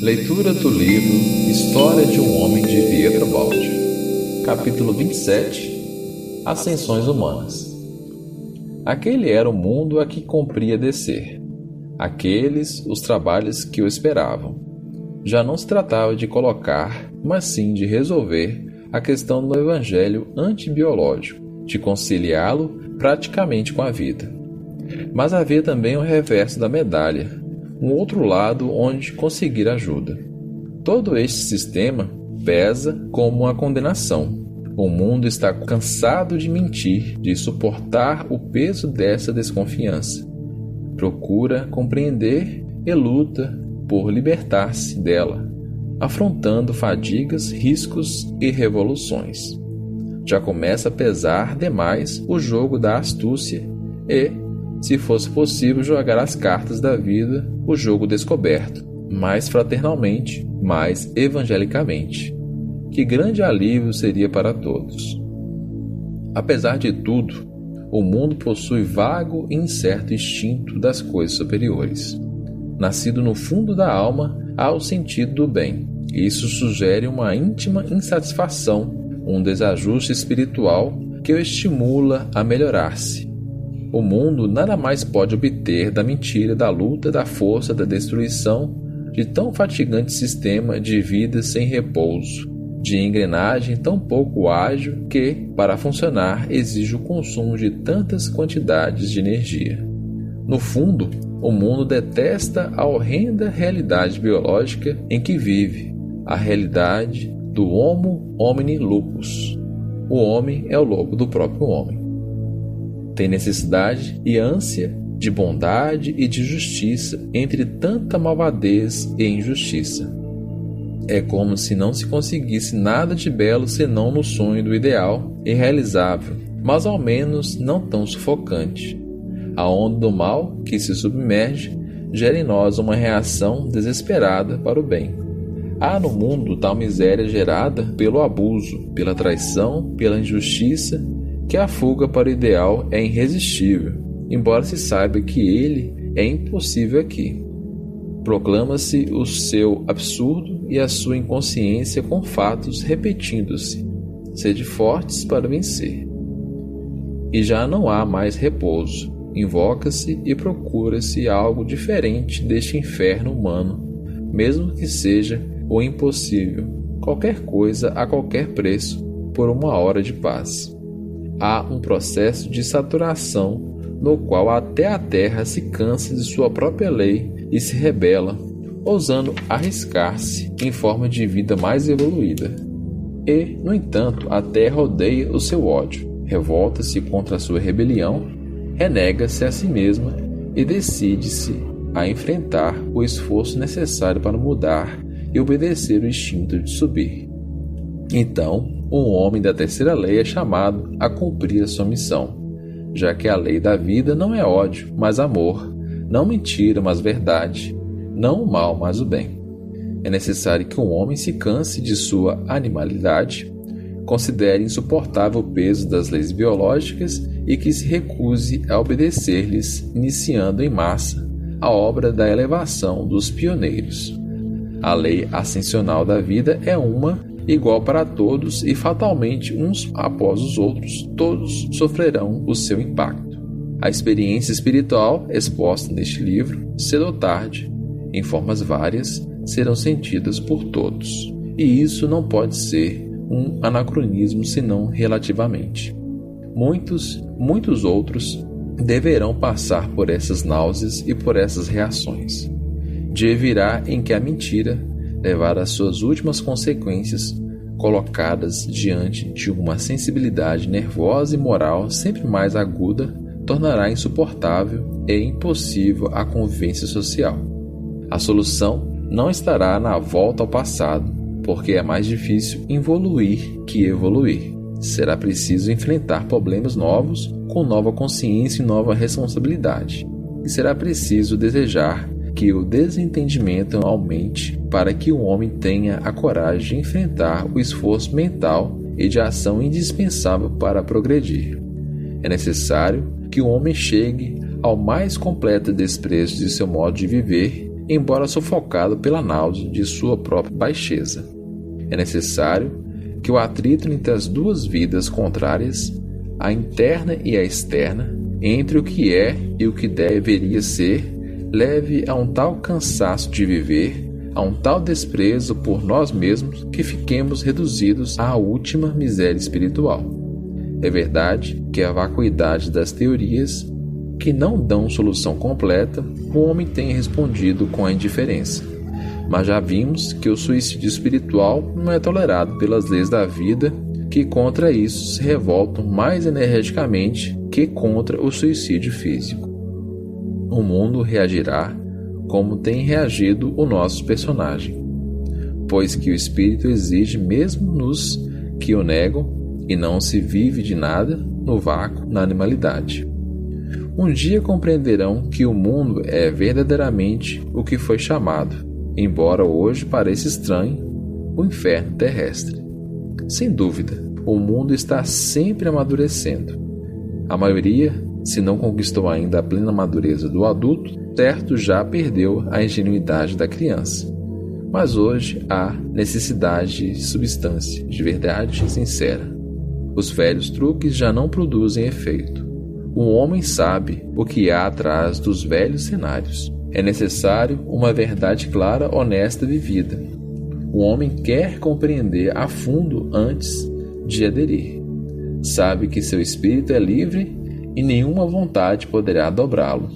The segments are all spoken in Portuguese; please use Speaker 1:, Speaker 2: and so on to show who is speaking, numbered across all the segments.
Speaker 1: Leitura do livro História de um Homem de Pietro Baldi. Capítulo 27. Ascensões humanas. Aquele era o mundo a que cumpria descer. Aqueles os trabalhos que o esperavam. Já não se tratava de colocar, mas sim de resolver a questão do evangelho antibiológico, de conciliá-lo praticamente com a vida. Mas havia também o reverso da medalha, um outro lado onde conseguir ajuda. Todo este sistema pesa como uma condenação. O mundo está cansado de mentir, de suportar o peso dessa desconfiança. Procura compreender e luta por libertar-se dela, afrontando fadigas, riscos e revoluções. Já começa a pesar demais o jogo da astúcia e, se fosse possível jogar as cartas da vida, o jogo descoberto, mais fraternalmente, mais evangelicamente. Que grande alívio seria para todos! Apesar de tudo, o mundo possui vago e incerto instinto das coisas superiores. Nascido no fundo da alma, há o sentido do bem. Isso sugere uma íntima insatisfação, um desajuste espiritual que o estimula a melhorar-se. O mundo nada mais pode obter da mentira, da luta, da força, da destruição, de tão fatigante sistema de vida sem repouso, de engrenagem tão pouco ágil que, para funcionar, exige o consumo de tantas quantidades de energia. No fundo, o mundo detesta a horrenda realidade biológica em que vive, a realidade do Homo homini lupus. O homem é o lobo do próprio homem. Tem necessidade e ânsia de bondade e de justiça entre tanta malvadez e injustiça. É como se não se conseguisse nada de belo senão no sonho do ideal, irrealizável, mas ao menos não tão sufocante. A onda do mal que se submerge gera em nós uma reação desesperada para o bem. Há no mundo tal miséria gerada pelo abuso, pela traição, pela injustiça, que a fuga para o ideal é irresistível, embora se saiba que ele é impossível aqui. Proclama-se o seu absurdo e a sua inconsciência com fatos repetindo-se. Sede fortes para vencer. E já não há mais repouso. Invoca-se e procura-se algo diferente deste inferno humano, mesmo que seja o impossível, qualquer coisa a qualquer preço, por uma hora de paz. Há um processo de saturação no qual até a terra se cansa de sua própria lei e se rebela, ousando arriscar-se em forma de vida mais evoluída. E, no entanto, a terra odeia o seu ódio, revolta-se contra a sua rebelião, renega-se a si mesma e decide-se a enfrentar o esforço necessário para mudar e obedecer o instinto de subir. Então, um homem da terceira lei é chamado a cumprir a sua missão, já que a lei da vida não é ódio, mas amor, não mentira, mas verdade, não o mal, mas o bem. É necessário que um homem se canse de sua animalidade, considere insuportável o peso das leis biológicas e que se recuse a obedecer-lhes, iniciando em massa a obra da elevação dos pioneiros. A lei ascensional da vida é uma, igual para todos e fatalmente uns após os outros, todos sofrerão o seu impacto. A experiência espiritual exposta neste livro, cedo ou tarde, em formas várias, serão sentidas por todos. E isso não pode ser um anacronismo senão relativamente. Muitos outros deverão passar por essas náuseas e por essas reações. Dia virá em que a mentira, levada às suas últimas consequências, colocadas diante de uma sensibilidade nervosa e moral sempre mais aguda, tornará insuportável e impossível a convivência social. A solução não estará na volta ao passado, porque é mais difícil involuir que evoluir. Será preciso enfrentar problemas novos com nova consciência e nova responsabilidade. E será preciso desejar que o desentendimento aumente para que o homem tenha a coragem de enfrentar o esforço mental e de ação indispensável para progredir. É necessário que o homem chegue ao mais completo desprezo de seu modo de viver embora sufocado pela náusea de sua própria baixeza. É necessário que o atrito entre as duas vidas contrárias, a interna e a externa, entre o que é e o que deveria ser, leve a um tal cansaço de viver, a um tal desprezo por nós mesmos, que fiquemos reduzidos à última miséria espiritual. É verdade que a vacuidade das teorias, que não dão solução completa, o homem tem respondido com a indiferença. Mas já vimos que o suicídio espiritual não é tolerado pelas leis da vida, que contra isso se revoltam mais energicamente que contra o suicídio físico. O mundo reagirá como tem reagido o nosso personagem, pois que o espírito exige mesmo nos que o negam, e não se vive de nada no vácuo, na animalidade. Um dia compreenderão que o mundo é verdadeiramente o que foi chamado, embora hoje pareça estranho, o inferno terrestre. Sem dúvida, o mundo está sempre amadurecendo. A maioria, se não conquistou ainda a plena madureza do adulto, certo já perdeu a ingenuidade da criança. Mas hoje há necessidade de substância, de verdade sincera. Os velhos truques já não produzem efeito. O homem sabe o que há atrás dos velhos cenários. É necessário uma verdade clara, honesta, vivida. O homem quer compreender a fundo antes de aderir. Sabe que seu espírito é livre e nenhuma vontade poderá dobrá-lo.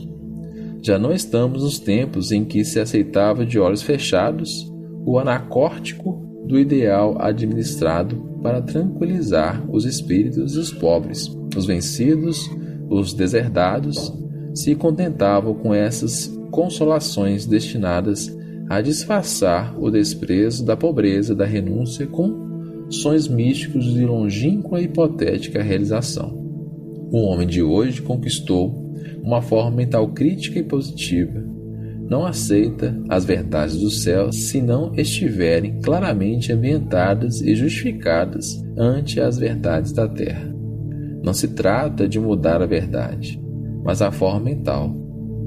Speaker 1: Já não estamos nos tempos em que se aceitava de olhos fechados o anacórtico do ideal administrado para tranquilizar os espíritos e os pobres. Os vencidos, os deserdados, se contentavam com essas consolações destinadas a disfarçar o desprezo da pobreza, da renúncia, com sonhos místicos de longínqua e hipotética realização. O homem de hoje conquistou uma forma mental crítica e positiva. Não aceita as verdades do céu se não estiverem claramente ambientadas e justificadas ante as verdades da terra. Não se trata de mudar a verdade, mas a forma mental.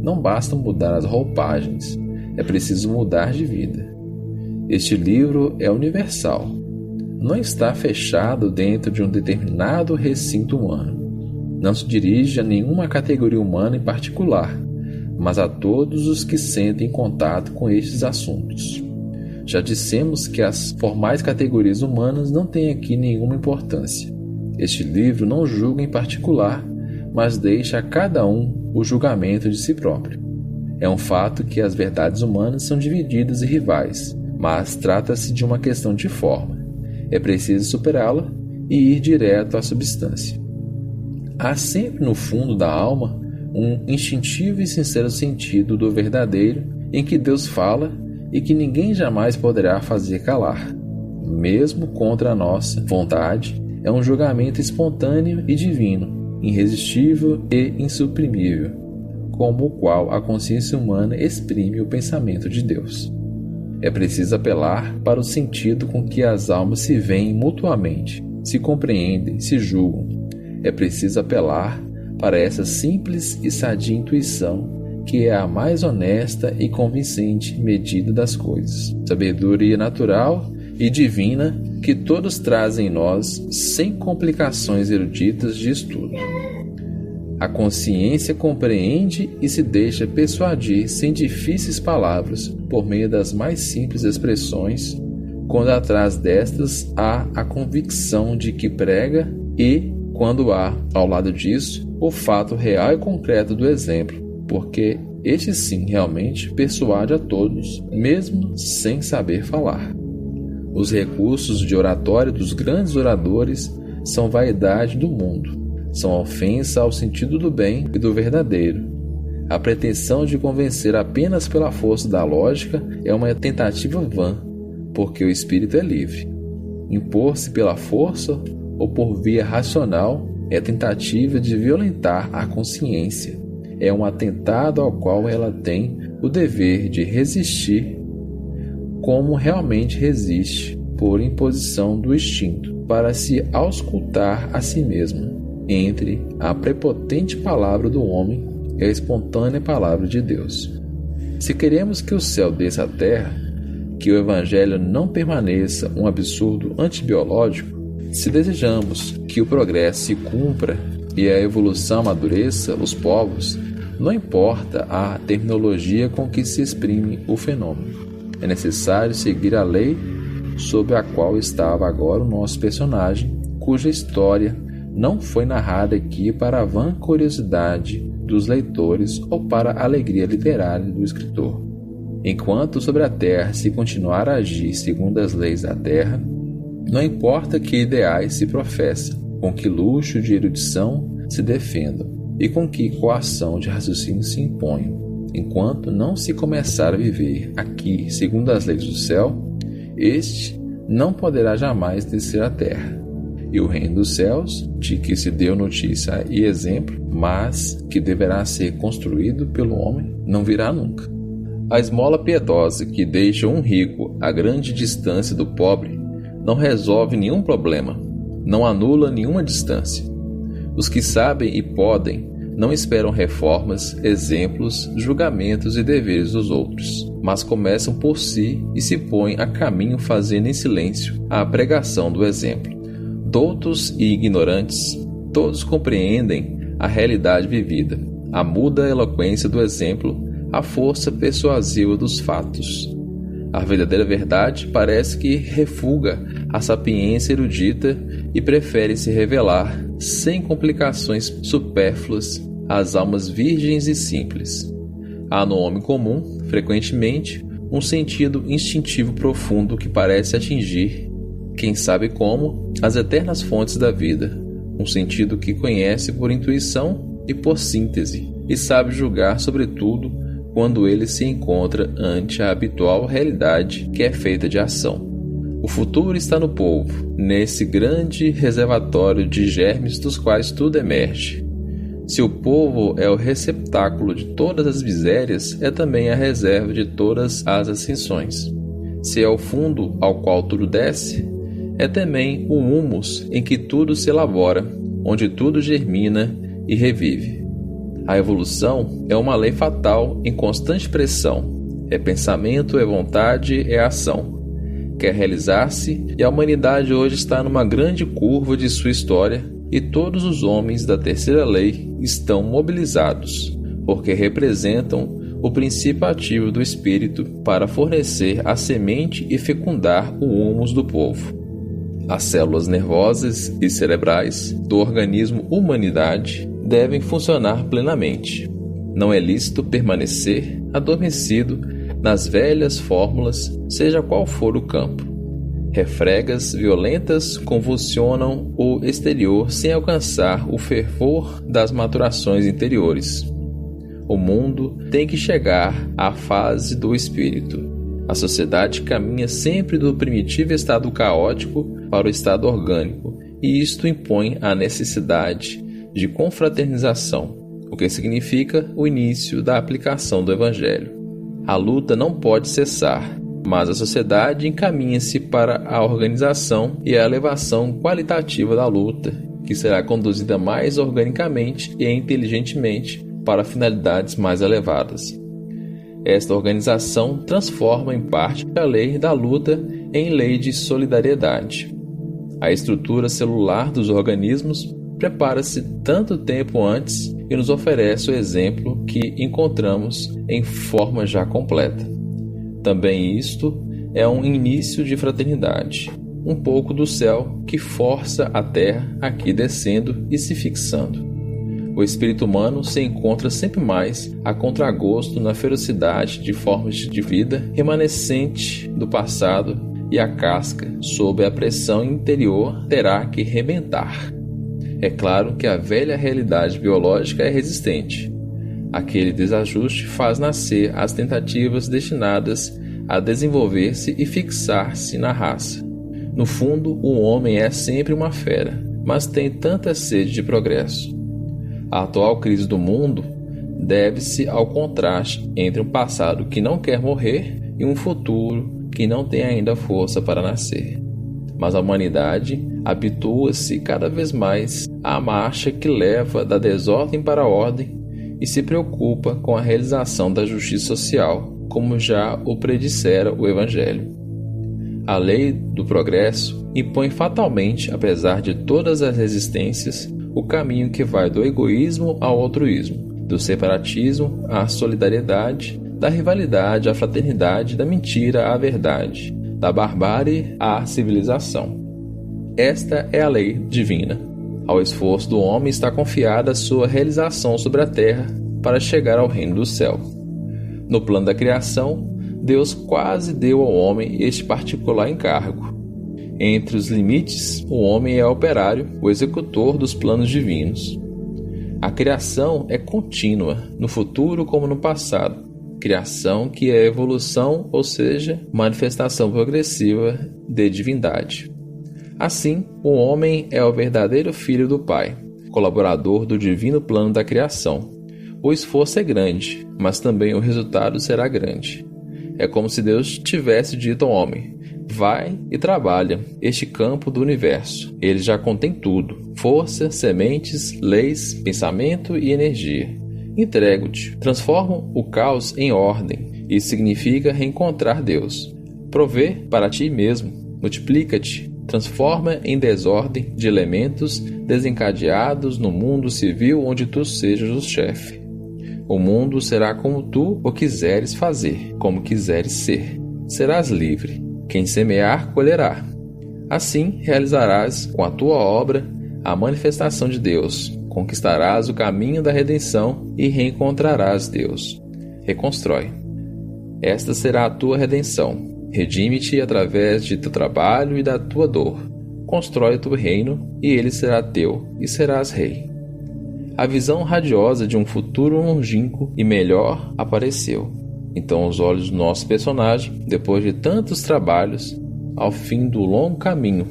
Speaker 1: Não basta mudar as roupagens, é preciso mudar de vida. Este livro é universal. Não está fechado dentro de um determinado recinto humano. Não se dirige a nenhuma categoria humana em particular, mas a todos os que sentem contato com estes assuntos. Já dissemos que as formais categorias humanas não têm aqui nenhuma importância. Este livro não julga em particular, mas deixa a cada um o julgamento de si próprio. É um fato que as verdades humanas são divididas e rivais, mas trata-se de uma questão de forma. É preciso superá-la e ir direto à substância. Há sempre no fundo da alma um instintivo e sincero sentido do verdadeiro em que Deus fala e que ninguém jamais poderá fazer calar. Mesmo contra a nossa vontade, é um julgamento espontâneo e divino, irresistível e insuprimível, como o qual a consciência humana exprime o pensamento de Deus. É preciso apelar para o sentido com que as almas se veem mutuamente, se compreendem, se julgam. É preciso apelar para essa simples e sadia intuição que é a mais honesta e convincente medida das coisas. Sabedoria natural e divina que todos trazem em nós sem complicações eruditas de estudo. A consciência compreende e se deixa persuadir sem difíceis palavras, por meio das mais simples expressões, quando atrás destas há a convicção de que prega e, quando há, ao lado disso, o fato real e concreto do exemplo, porque este sim realmente persuade a todos, mesmo sem saber falar. Os recursos de oratória dos grandes oradores são vaidade do mundo, são ofensa ao sentido do bem e do verdadeiro. A pretensão de convencer apenas pela força da lógica é uma tentativa vã, porque o espírito é livre. Impor-se pela força ou por via racional é tentativa de violentar a consciência. É um atentado ao qual ela tem o dever de resistir como realmente resiste, por imposição do instinto, para se auscultar a si mesma, entre a prepotente palavra do homem e a espontânea palavra de Deus. Se queremos que o céu desça à terra, que o Evangelho não permaneça um absurdo antibiológico, se desejamos que o progresso se cumpra e a evolução amadureça os povos, não importa a terminologia com que se exprime o fenômeno. É necessário seguir a lei sob a qual estava agora o nosso personagem, cuja história não foi narrada aqui para a vã curiosidade dos leitores ou para a alegria literária do escritor. Enquanto sobre a terra se continuar a agir segundo as leis da terra, não importa que ideais se professam, com que luxo de erudição se defendam e com que coação de raciocínio se imponham. Enquanto não se começar a viver aqui segundo as leis do céu, este não poderá jamais descer à terra. E o reino dos céus, de que se deu notícia e exemplo, mas que deverá ser construído pelo homem, não virá nunca. A esmola piedosa que deixa um rico a grande distância do pobre não resolve nenhum problema, não anula nenhuma distância. Os que sabem e podem não esperam reformas, exemplos, julgamentos e deveres dos outros, mas começam por si e se põem a caminho fazendo em silêncio a pregação do exemplo. Doutos e ignorantes, todos compreendem a realidade vivida, a muda eloquência do exemplo, a força persuasiva dos fatos. A verdadeira verdade parece que refuga a sapiência erudita e prefere se revelar, sem complicações supérfluas, às almas virgens e simples. Há no homem comum, frequentemente, um sentido instintivo profundo que parece atingir, quem sabe como, as eternas fontes da vida, um sentido que conhece por intuição e por síntese, e sabe julgar sobre tudo quando ele se encontra ante a habitual realidade que é feita de ação. O futuro está no povo, nesse grande reservatório de germes dos quais tudo emerge. Se o povo é o receptáculo de todas as misérias, é também a reserva de todas as ascensões. Se é o fundo ao qual tudo desce, é também o humus em que tudo se elabora, onde tudo germina e revive. A evolução é uma lei fatal em constante pressão. É pensamento, é vontade, é ação. Quer realizar-se, e a humanidade hoje está numa grande curva de sua história, e todos os homens da terceira lei estão mobilizados, porque representam o princípio ativo do espírito para fornecer a semente e fecundar o humus do povo. As células nervosas e cerebrais do organismo humanidade devem funcionar plenamente. Não é lícito permanecer adormecido nas velhas fórmulas, seja qual for o campo. Refregas violentas convulsionam o exterior sem alcançar o fervor das maturações interiores. O mundo tem que chegar à fase do espírito. A sociedade caminha sempre do primitivo estado caótico para o estado orgânico, e isto impõe a necessidade de confraternização, o que significa o início da aplicação do Evangelho. A luta não pode cessar, mas a sociedade encaminha-se para a organização e a elevação qualitativa da luta, que será conduzida mais organicamente e inteligentemente para finalidades mais elevadas. Esta organização transforma em parte a lei da luta em lei de solidariedade. A estrutura celular dos organismos prepara-se tanto tempo antes e nos oferece o exemplo que encontramos em forma já completa. Também isto é um início de fraternidade, um pouco do céu que força a terra aqui descendo e se fixando. O espírito humano se encontra sempre mais a contragosto na ferocidade de formas de vida remanescente do passado, e a casca, sob a pressão interior, terá que rebentar. É claro que a velha realidade biológica é resistente. Aquele desajuste faz nascer as tentativas destinadas a desenvolver-se e fixar-se na raça. No fundo, o homem é sempre uma fera, mas tem tanta sede de progresso. A atual crise do mundo deve-se ao contraste entre um passado que não quer morrer e um futuro que não tem ainda força para nascer. Mas a humanidade habitua-se cada vez mais à marcha que leva da desordem para a ordem e se preocupa com a realização da justiça social, como já o predissera o Evangelho. A lei do progresso impõe fatalmente, apesar de todas as resistências, o caminho que vai do egoísmo ao altruísmo, do separatismo à solidariedade, da rivalidade à fraternidade, da mentira à verdade, da barbárie à civilização. Esta é a lei divina. Ao esforço do homem está confiada a sua realização sobre a terra para chegar ao reino do céu. No plano da criação, Deus quase deu ao homem este particular encargo. Entre os limites, o homem é operário, o executor dos planos divinos. A criação é contínua, no futuro como no passado. Criação que é evolução, ou seja, manifestação progressiva de divindade. Assim, o homem é o verdadeiro filho do Pai, colaborador do divino plano da criação. O esforço é grande, mas também o resultado será grande. É como se Deus tivesse dito ao homem: vai e trabalha este campo do universo. Ele já contém tudo: força, sementes, leis, pensamento e energia. Entrego-te. Transforma o caos em ordem. Isso significa reencontrar Deus. Provê para ti mesmo. Multiplica-te. Transforma em desordem de elementos desencadeados no mundo civil onde tu sejas o chefe. O mundo será como tu o quiseres fazer, como quiseres ser. Serás livre. Quem semear, colherá. Assim realizarás com a tua obra a manifestação de Deus. Conquistarás o caminho da redenção e reencontrarás Deus. Reconstrói. Esta será a tua redenção. Redime-te através de teu trabalho e da tua dor. Constrói o teu reino e ele será teu e serás rei. A visão radiosa de um futuro longínquo e melhor apareceu. Então os olhos do nosso personagem, depois de tantos trabalhos, ao fim do longo caminho,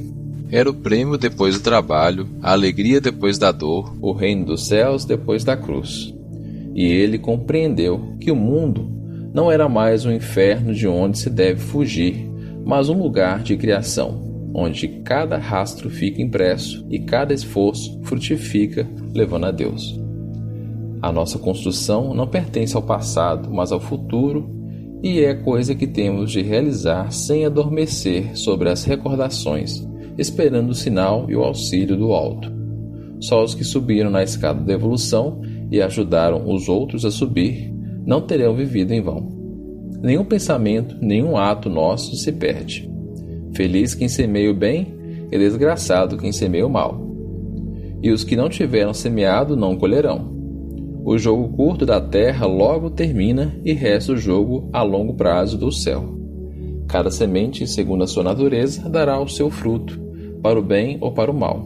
Speaker 1: era o prêmio depois do trabalho, a alegria depois da dor, o reino dos céus depois da cruz. E ele compreendeu que o mundo não era mais um inferno de onde se deve fugir, mas um lugar de criação, onde cada rastro fica impresso e cada esforço frutifica, levando a Deus. A nossa construção não pertence ao passado, mas ao futuro, e é coisa que temos de realizar sem adormecer sobre as recordações, esperando o sinal e o auxílio do alto. Só os que subiram na escada da evolução e ajudaram os outros a subir não terão vivido em vão. Nenhum pensamento, nenhum ato nosso se perde. Feliz quem semeia o bem e desgraçado quem semeia o mal. E os que não tiveram semeado não colherão. O jogo curto da terra logo termina e resta o jogo a longo prazo do céu. Cada semente, segundo a sua natureza, dará o seu fruto, para o bem ou para o mal.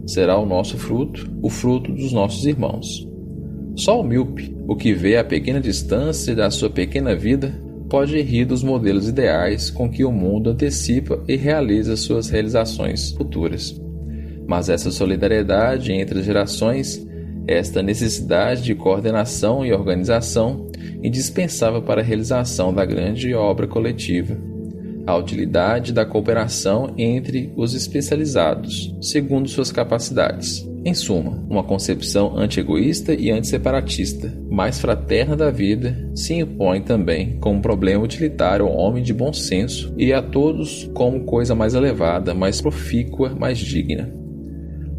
Speaker 1: Será o nosso fruto, o fruto dos nossos irmãos. Só o míope, o que vê a pequena distância da sua pequena vida, pode rir dos modelos ideais com que o mundo antecipa e realiza suas realizações futuras. Mas essa solidariedade entre as gerações, esta necessidade de coordenação e organização, indispensável para a realização da grande obra coletiva. A utilidade da cooperação entre os especializados, segundo suas capacidades. Em suma, uma concepção anti-egoísta e antisseparatista, mais fraterna da vida, se impõe também como problema utilitário ao homem de bom senso e a todos como coisa mais elevada, mais profícua, mais digna.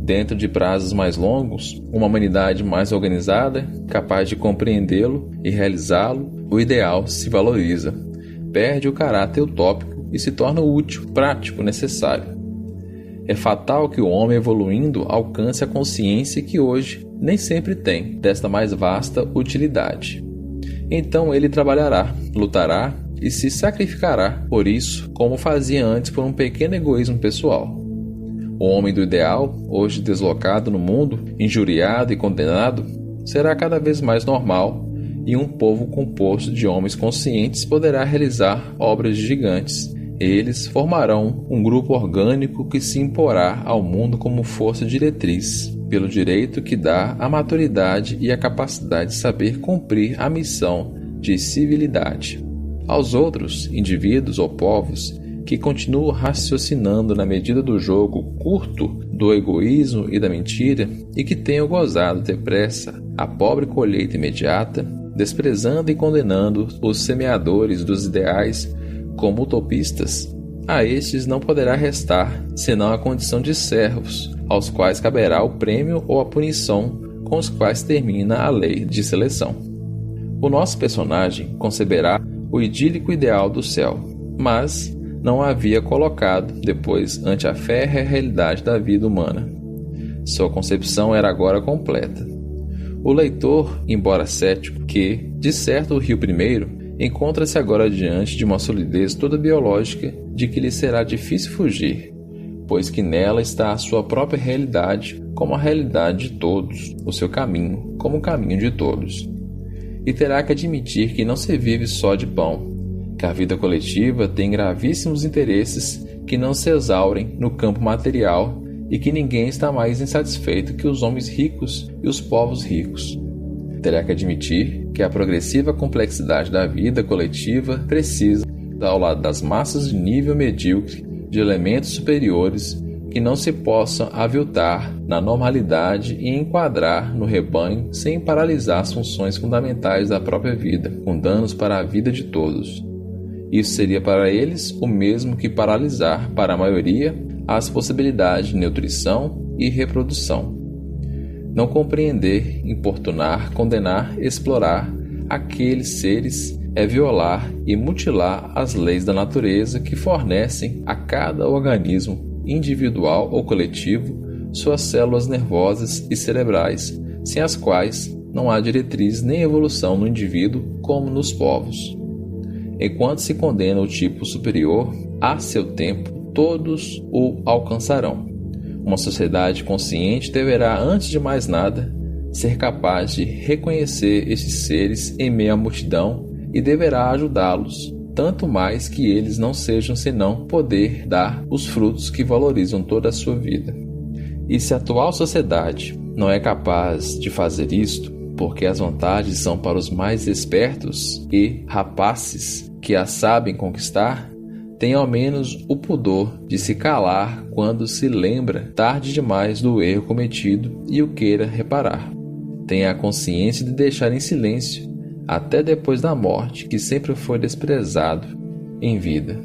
Speaker 1: Dentro de prazos mais longos, uma humanidade mais organizada, capaz de compreendê-lo e realizá-lo, o ideal se valoriza, perde o caráter utópico e se torna útil, prático, necessário. É fatal que o homem evoluindo alcance a consciência que hoje nem sempre tem desta mais vasta utilidade. Então ele trabalhará, lutará e se sacrificará por isso, como fazia antes por um pequeno egoísmo pessoal. O homem do ideal, hoje deslocado no mundo, injuriado e condenado, será cada vez mais normal e um povo composto de homens conscientes poderá realizar obras gigantes. Eles formarão um grupo orgânico que se imporá ao mundo como força diretriz, pelo direito que dá a maturidade e a capacidade de saber cumprir a missão de civilidade. Aos outros, indivíduos ou povos, que continuam raciocinando na medida do jogo curto do egoísmo e da mentira, e que tenham gozado depressa a pobre colheita imediata, desprezando e condenando os semeadores dos ideais como utopistas, a estes não poderá restar senão a condição de servos, aos quais caberá o prêmio ou a punição com os quais termina a lei de seleção. O nosso personagem conceberá o idílico ideal do céu, mas não havia colocado depois ante a férrea realidade da vida humana. Sua concepção era agora completa. O leitor, embora cético, que, de certo, o Rio I, encontra-se agora diante de uma solidez toda biológica de que lhe será difícil fugir, pois que nela está a sua própria realidade como a realidade de todos, o seu caminho como o caminho de todos. E terá que admitir que não se vive só de pão, que a vida coletiva tem gravíssimos interesses que não se exaurem no campo material e que ninguém está mais insatisfeito que os homens ricos e os povos ricos. Terá que admitir que a progressiva complexidade da vida coletiva precisa, ao lado das massas de nível medíocre, de elementos superiores que não se possam aviltar na normalidade e enquadrar no rebanho sem paralisar as funções fundamentais da própria vida, com danos para a vida de todos. Isso seria para eles o mesmo que paralisar, para a maioria, as possibilidades de nutrição e reprodução. Não compreender, importunar, condenar, explorar aqueles seres é violar e mutilar as leis da natureza que fornecem a cada organismo, individual ou coletivo, suas células nervosas e cerebrais, sem as quais não há diretriz nem evolução no indivíduo como nos povos. Enquanto se condena o tipo superior, a seu tempo, todos o alcançarão. Uma sociedade consciente deverá, antes de mais nada, ser capaz de reconhecer estes seres em meio à multidão e deverá ajudá-los, tanto mais que eles não sejam senão poder dar os frutos que valorizam toda a sua vida. E se a atual sociedade não é capaz de fazer isto, porque as vantagens são para os mais espertos e rapaces que as sabem conquistar, tem ao menos o pudor de se calar quando se lembra tarde demais do erro cometido e o queira reparar. Tenha a consciência de deixar em silêncio, até depois da morte, que sempre foi desprezado em vida.